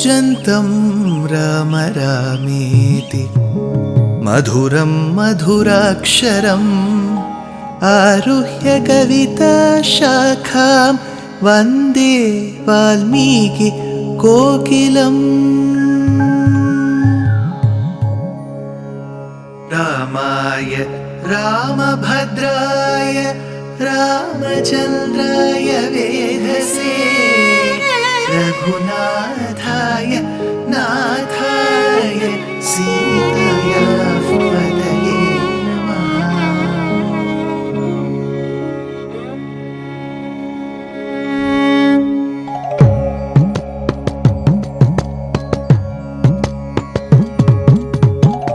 कूजन्तं राम रामेति मधुरं मधुराक्षरम् आरुह्य कविताशाखां वन्दे वाल्मीकि कोकिलम्। रामाय रामभद्राय रामचन्द्राय वेधसे रघुनाथाय नाथाय सीताया पतये नमः।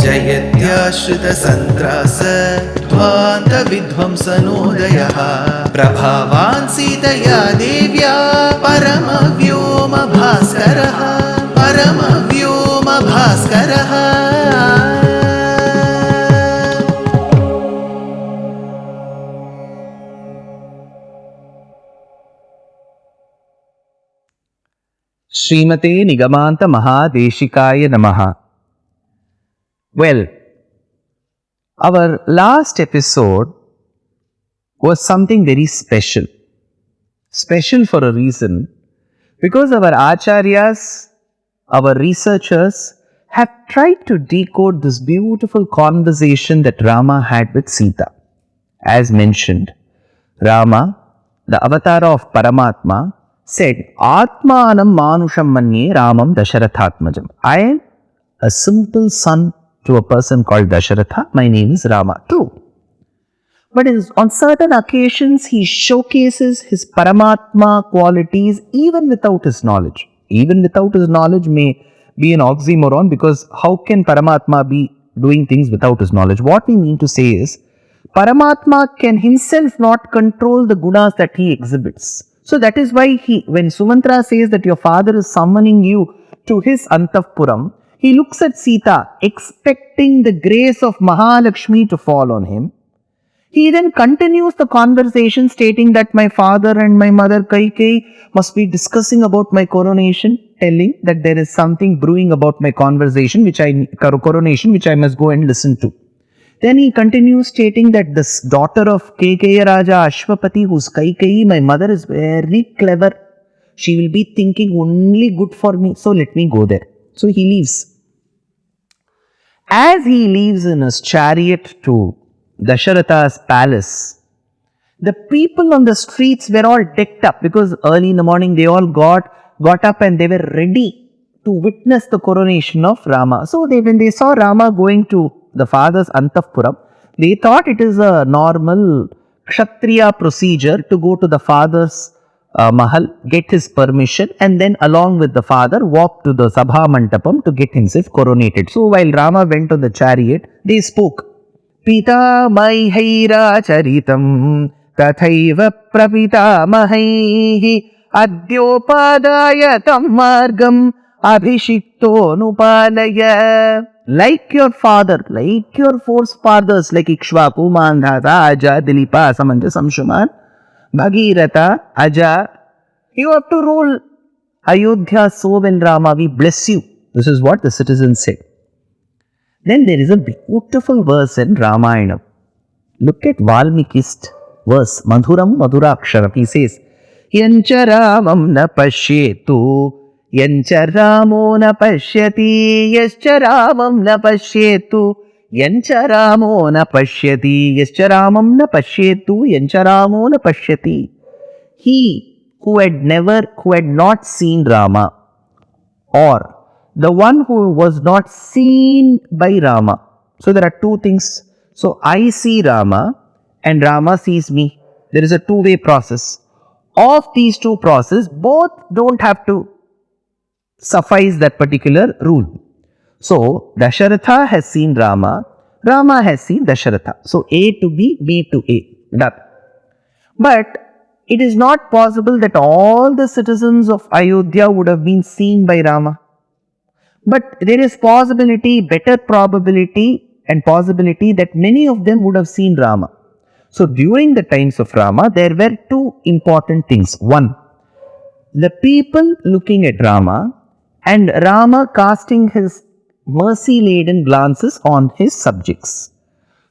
जयत्याश्रितसन्त्रास ध्वान्तविध्वंसनोदयः प्रभावान् सीतया देव्या परमव्योमभास्करः परमव्योमभास्करः। श्रीमते निगमान्त महादेशिकाय नमः। Well, our last episode was something very special. Special for a reason, because our acharyas, our researchers have tried to decode this beautiful conversation that Rama had with Sita. As mentioned, Rama, the avatar of Paramatma, said, Atmanam Manusham Manye Ramam Dasharathatmajam. I am a simple son to a person called Dasharatha. My name is Rama. True. But on certain occasions, he showcases his Paramatma qualities even without his knowledge. Even without his knowledge may be an oxymoron, because how can Paramatma be doing things without his knowledge? What we mean to say is, Paramatma can himself not control the gunas that he exhibits. So that is why when Sumantra says that your father is summoning you to his Antavpuram, he looks at Sita expecting the grace of Mahalakshmi to fall on him. He then continues the conversation stating that my father and my mother Kaikeyi must be discussing about my coronation, telling that there is something brewing about my coronation which I must go and listen to. Then he continues stating that this daughter of Kekeya Raja Ashwapati, who's Kaikeyi, my mother, is very clever. She will be thinking only good for me, so let me go there. So he leaves. As he leaves in his chariot to Dasharatha's palace, the people on the streets were all decked up, because early in the morning they all got up and they were ready to witness the coronation of Rama. So when they saw Rama going to the father's Antavpuram, they thought it is a normal Kshatriya procedure to go to the father's Mahal, get his permission, and then along with the father walk to the Sabha Mantapam to get himself coronated. So while Rama went on the chariot, they spoke. Pita Maihaira Charitam Tathaiva Prapita Mahaihi Adyopadaya Tammargam Abhishikto Nupalaya. Like your father, like your forefathers, like Ikshvaku, Mandhata, Aja, Dilipa, Samanja, Samshuman, Bhagirath, Aja, you have to rule Ayodhya so well, Rama. We bless you. This is what the citizens said. Then there is a beautiful verse in Ramayana. Look at Valmiki's verse, Madhuram Madhuraksharam. He says, Yancha Ramam na pashyetu, Yancha Ramo na pashyati, Yascha Ramam na pashyetu, Yancha Ramo na pashyati, Yascha Ramam na pashyetu, Yancha Ramo na pashyati. He who had not seen Rama, or the one who was not seen by Rama. So there are two things. So I see Rama and Rama sees me. There is a two-way process. Of these two processes, both don't have to suffice that particular rule. So Dasharatha has seen Rama, Rama has seen Dasharatha. So A to B, B to A. Done. But it is not possible that all the citizens of Ayodhya would have been seen by Rama. But there is better probability and possibility that many of them would have seen Rama. So during the times of Rama, there were two important things. One, the people looking at Rama and Rama casting his mercy-laden glances on his subjects.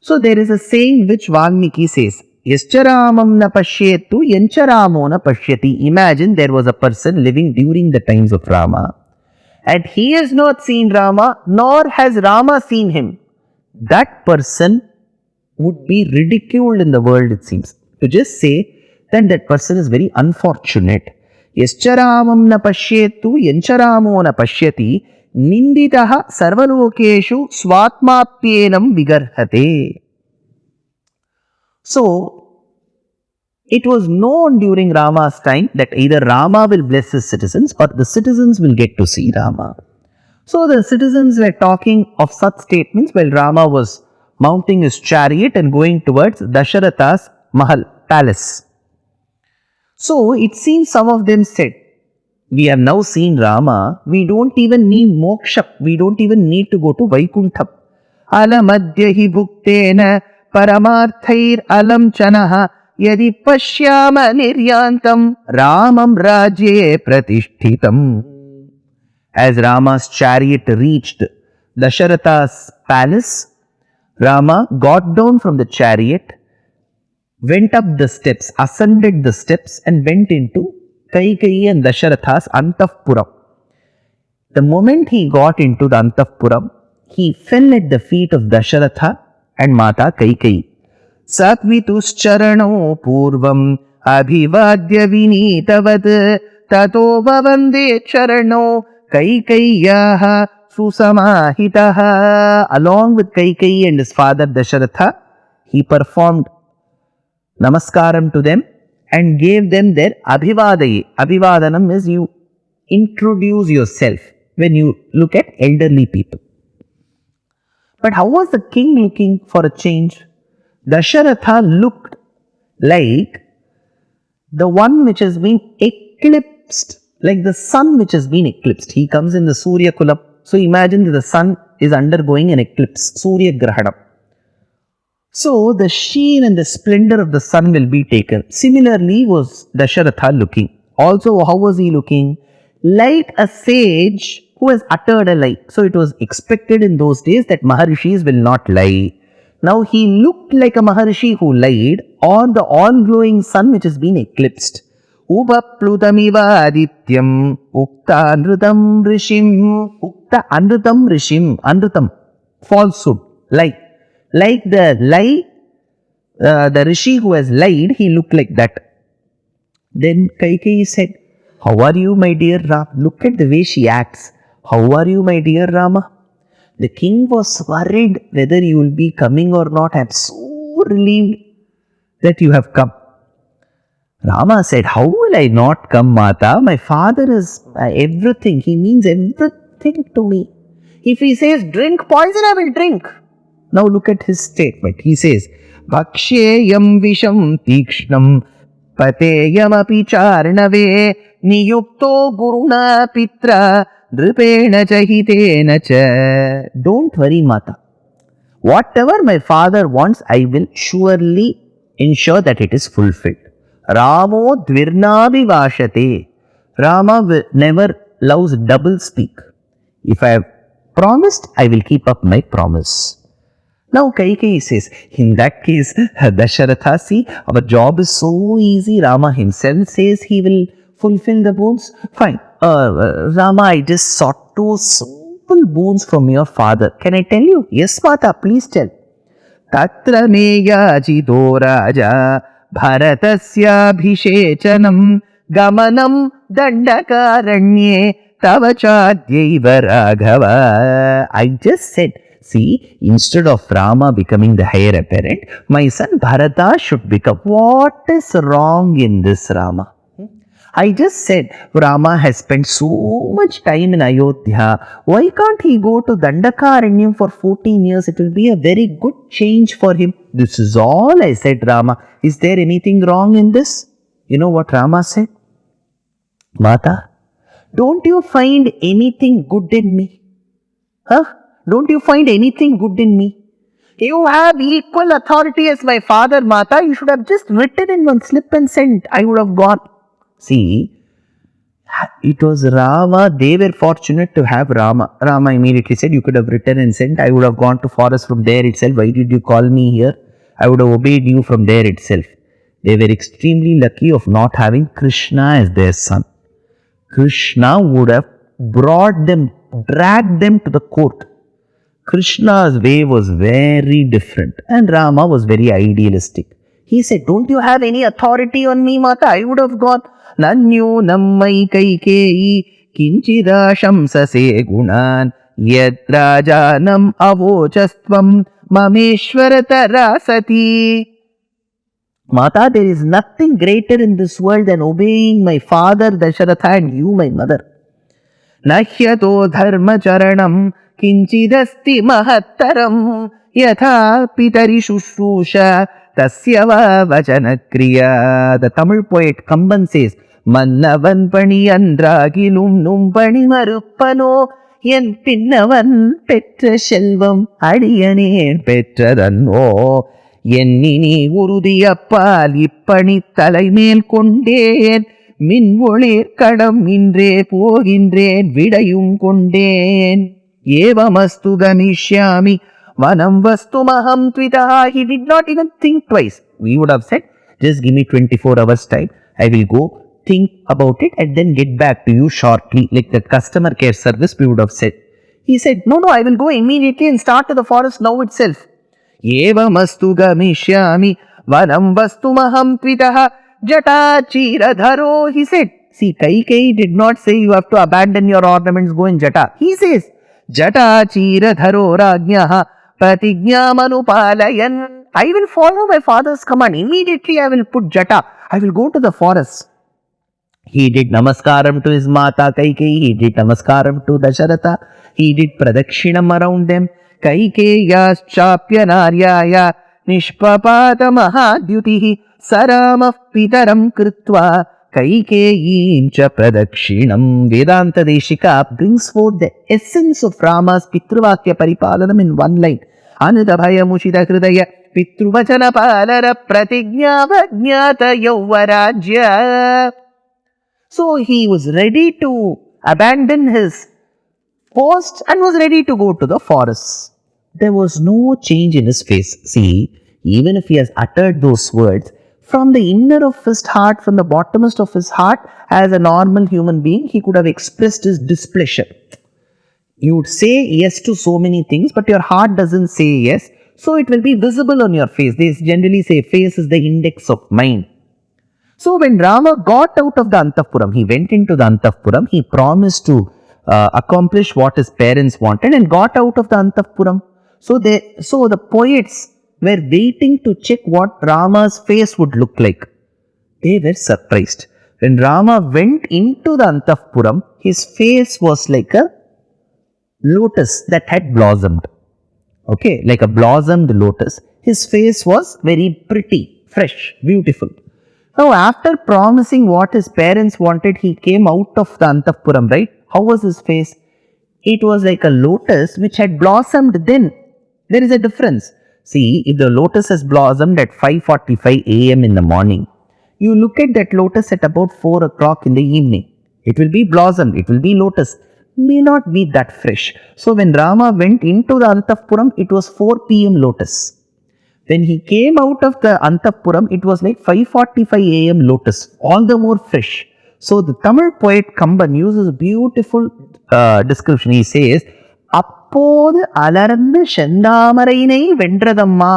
So there is a saying which Valmiki says, Yascharamam na pashyetu yancharamo na pashyati. Imagine there was a person living during the times of Rama, and he has not seen Rama, nor has Rama seen him. That person would be ridiculed in the world, it seems. To just say that that person is very unfortunate. Yascharamam na pashyetu yancharamo na pashyati ninditaha sarvalokeshu swatmapyenam vigarhate. So, it was known during Rama's time that either Rama will bless his citizens or the citizens will get to see Rama. So, the citizens were talking of such statements while Rama was mounting his chariot and going towards Dasharatha's Mahal, palace. So, it seems some of them said, we have now seen Rama, we don't even need moksha, we don't even need to go to Vaikuntha. Alamadhyahi bhuktena paramarthair alam chanaha yadi pashyama niryantam Ramam rajye pratishtitam. As Rama's chariot reached Dasharatha's palace, Rama got down from the chariot, went up the steps, ascended the steps and went into Kaikeyi and Dasharatha's Antahpuram. The moment he got into the Antahpuram, he fell at the feet of Dasharatha and Mata Kaikeyi. Satvituscharano purvam abhivadya vinitavad tato bhavande charano Kaikeyaha susamahitaha. Along with Kaikeyi and his father Dasharatha, he performed namaskaram to them and gave them their abhivadayi. Abhivadanam is you introduce yourself when you look at elderly people. But how was the king looking for a change? Dasharatha looked like the one which has been eclipsed, like the sun which has been eclipsed. He comes in the Surya Kulam. So imagine that the sun is undergoing an eclipse, Surya Grahanam. So the sheen and the splendor of the sun will be taken. Similarly was Dasharatha looking. Also, how was he looking? Like a sage who has uttered a lie. So it was expected in those days that Maharishis will not lie. Now he looked like a Maharishi who lied on the all-glowing sun which has been eclipsed. Upaplutameva adityam ukta anrutam rishim. Ukta anrutam rishim. Anrutam. Falsehood. Lie. Like the lie, the rishi who has lied, he looked like that. Then Kaikeyi said, how are you, my dear Rama? Look at the way she acts. How are you, my dear Rama? The king was worried whether you will be coming or not. I am so relieved that you have come. Rama said, how will I not come, Mata? My father is everything. He means everything to me. If he says drink poison, I will drink. Now look at his statement. He says, Bhaksheyam visham tikshnam pateyam api charnave niyukto guruna pitra dripena chahitena cha. Don't worry, Mata. Whatever my father wants, I will surely ensure that it is fulfilled. Ramo dvirnabhi vashate. Rama never loves double speak. If I have promised, I will keep up my promise. Now Kaikeyi says, in that case, Dasharatha, see, our job is so easy. Rama himself says he will fulfill the boons. Fine. Rama, I just sought two simple boons from your father. Can I tell you? Yes, Mata, please tell. Tatra meyajito raja bharatasya bhishechanam gamanam dandakaranye tavachadyaiva raghava. I just said, see, instead of Rama becoming the heir apparent, my son Bharata should become. What is wrong in this, Rama? I just said Rama has spent so much time in Ayodhya. Why can't he go to Dandakaranyam for 14 years? It will be a very good change for him. This is all I said, Rama. Is there anything wrong in this? You know what Rama said? Mata, don't you find anything good in me? Huh? Don't you find anything good in me? You have equal authority as my father, Mata. You should have just written in one slip and sent. I would have gone. See, It was Rama. They were fortunate to have Rama. Rama immediately said, "You could have written and sent. I would have gone to forest from there itself. Why did you call me here? I would have obeyed you from there itself." They were extremely lucky of not having Krishna as their son. Krishna would have brought them, dragged them to the court. Krishna's way was very different, and Rama was very idealistic. He said, "Don't you have any authority on me, Mata? I would have gone. Nanyu nammai kaikei kinchida shamsase gunan yad rajanam avochastvam mameshwaratarasati." Mata, there is nothing greater in this world than obeying my father Dasharatha and you, my mother. Nahyato dharma charanam kinchidasti mahattaram yatha pitari shushrusha tasyava vachanakriya. The Tamil poet Kamban says, "Mannavan pani andragilum num pani maruppano en pinnavan petra selvam adiyaneen petradanno என்னினி உறுதியப்பால் இப்பணி தலைமேல் கொண்டேன் மின் ஒளிர் கடம் இன்றே போகின்றேன் விடையும் கொண்டேன் ஏவமஸ்து கமிஷ்யாமி வனம் வஸ்துமஹம் த்விதா." He did not even think twice. We would have said, "Just give me 24 hours time. I will go think about it and then get back to you shortly." Like the customer care service, we would have said. He said, "No, I will go immediately and start to the forest now itself." Evamastu gamishyami vanam vastumaham tvitaha jatachiradharo. He said, see, Kaikeyi did not say you have to abandon your ornaments, go in jata. He says, jatachiradharo rajnyaha pratignyamanupaalayan. I will follow my father's command. Immediately I will put jata. I will go to the forest. He did namaskaram to his mata Kaikeyi. He did namaskaram to Dasharatha. He did pradakshinam around them. Kaikeyaschapya naryaya nishpapata mahadyutihi saramah pitaram kritva Kaikeyin cha pradakshinam. Vedanta Deshika brings forth the essence of Rama's Pitruvakya Paripalanam in one line. Anudabhaya mushita hridaya Pitruvachana palara pratignya vajnata yauvarajya. So he was ready to abandon his post and was ready to go to the forest. There was no change in his face. See, even if he has uttered those words, from the inner of his heart, from the bottommost of his heart, as a normal human being, he could have expressed his displeasure. You would say yes to so many things, but your heart doesn't say yes, so it will be visible on your face. They generally say face is the index of mind. So when Rama got out of the Anthapuram, he went into the Anthapuram, he promised to accomplish what his parents wanted and got out of the Anthapuram. So the poets were waiting to check what Rama's face would look like. They were surprised. When Rama went into the Anthapuram, his face was like a lotus that had blossomed. Okay, like a blossomed lotus. His face was very pretty, fresh, beautiful. Now, after promising what his parents wanted, he came out of the Anthapuram, right? How was his face? It was like a lotus which had blossomed then. There is a difference. See, if the lotus has blossomed at 5:45 a.m. in the morning, you look at that lotus at about 4 o'clock in the evening. It will be blossomed, it will be lotus. May not be that fresh. So when Rama went into the Anthapuram, it was 4 p.m. lotus. When he came out of the Anthapuram, it was like 5:45 a.m. lotus, all the more fresh. So the Tamil poet Kamban uses a beautiful description. He says, "Appodhu alaranda shandamarinai vendradamma."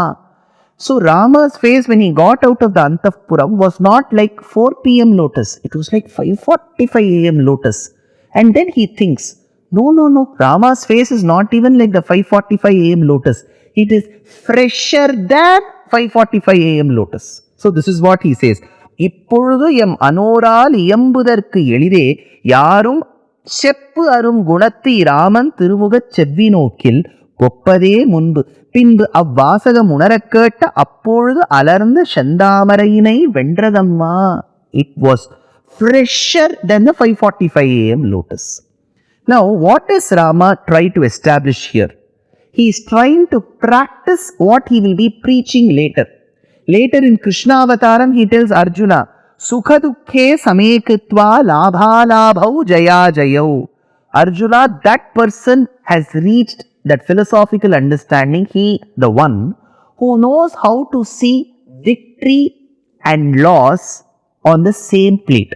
So Rama's face when he got out of the Anthapuram was not like 4 p.m. lotus. It was like 5:45 a.m. lotus. And then he thinks, no. Rama's face is not even like the 5:45 a.m. lotus. It is fresher than 5:45 a.m. lotus. So this is what he says. இப்பொழுது M அனோரால் இயம்புதற்கு எளிதே யாரும் செப்பு அரும் குணத்தி ராமன் திருமுகச் செவ்வி நோக்கில் ஒப்பதே முன்பு பின்பு அவ்வாசகம் உணரக் கேட்ட அப்பொழுது அலர்ந்த செந்தாமரையினை வென்றதம்மா. It was fresher than the 5:45 a.m. lotus. Now, what does Rama try to establish here? He is trying to practice what he will be preaching later. Later in Krishna Avataram, he tells Arjuna, Sukha dukhe same kritva labha labhau jaya jayau. Arjuna, that person has reached that philosophical understanding. He, the one who knows how to see victory and loss on the same plate,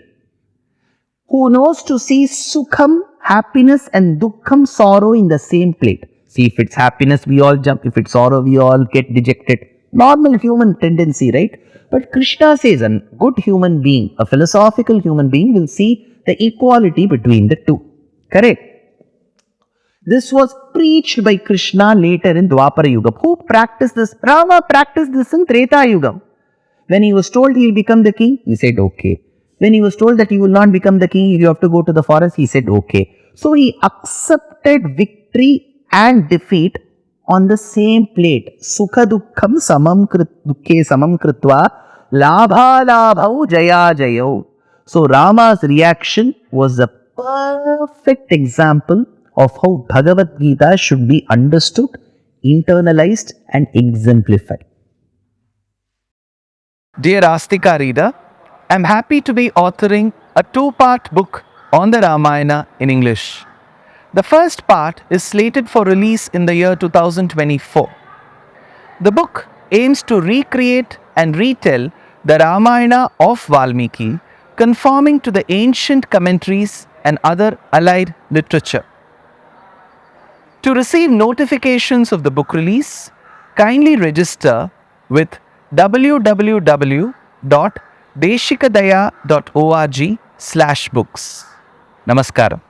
who knows to see sukham, happiness, and dukkham, sorrow, in the same plate. See, if it's happiness, we all jump. If it's sorrow, we all get dejected. Normal human tendency, right? But Krishna says a good human being, a philosophical human being, will see the equality between the two. Correct? This was preached by Krishna later in Dwapara Yuga. Who practiced this? Rama practiced this in Treta Yuga. When he was told he will become the king, he said okay. When he was told that he will not become the king, you have to go to the forest, he said okay. So he accepted victory and defeat on the same plate. Sukha dukkham dukkhe samam kritva labha labhau jaya jayau. So Rama's reaction was a perfect example of how Bhagavad Gita should be understood, internalized, and exemplified. Dear Astika reader, I am happy to be authoring a two-part book on the Ramayana in English. The first part is slated for release in the year 2024. The book aims to recreate and retell the Ramayana of Valmiki, conforming to the ancient commentaries and other allied literature. To receive notifications of the book release, kindly register with www.deshikadaya.org/books. Namaskaram.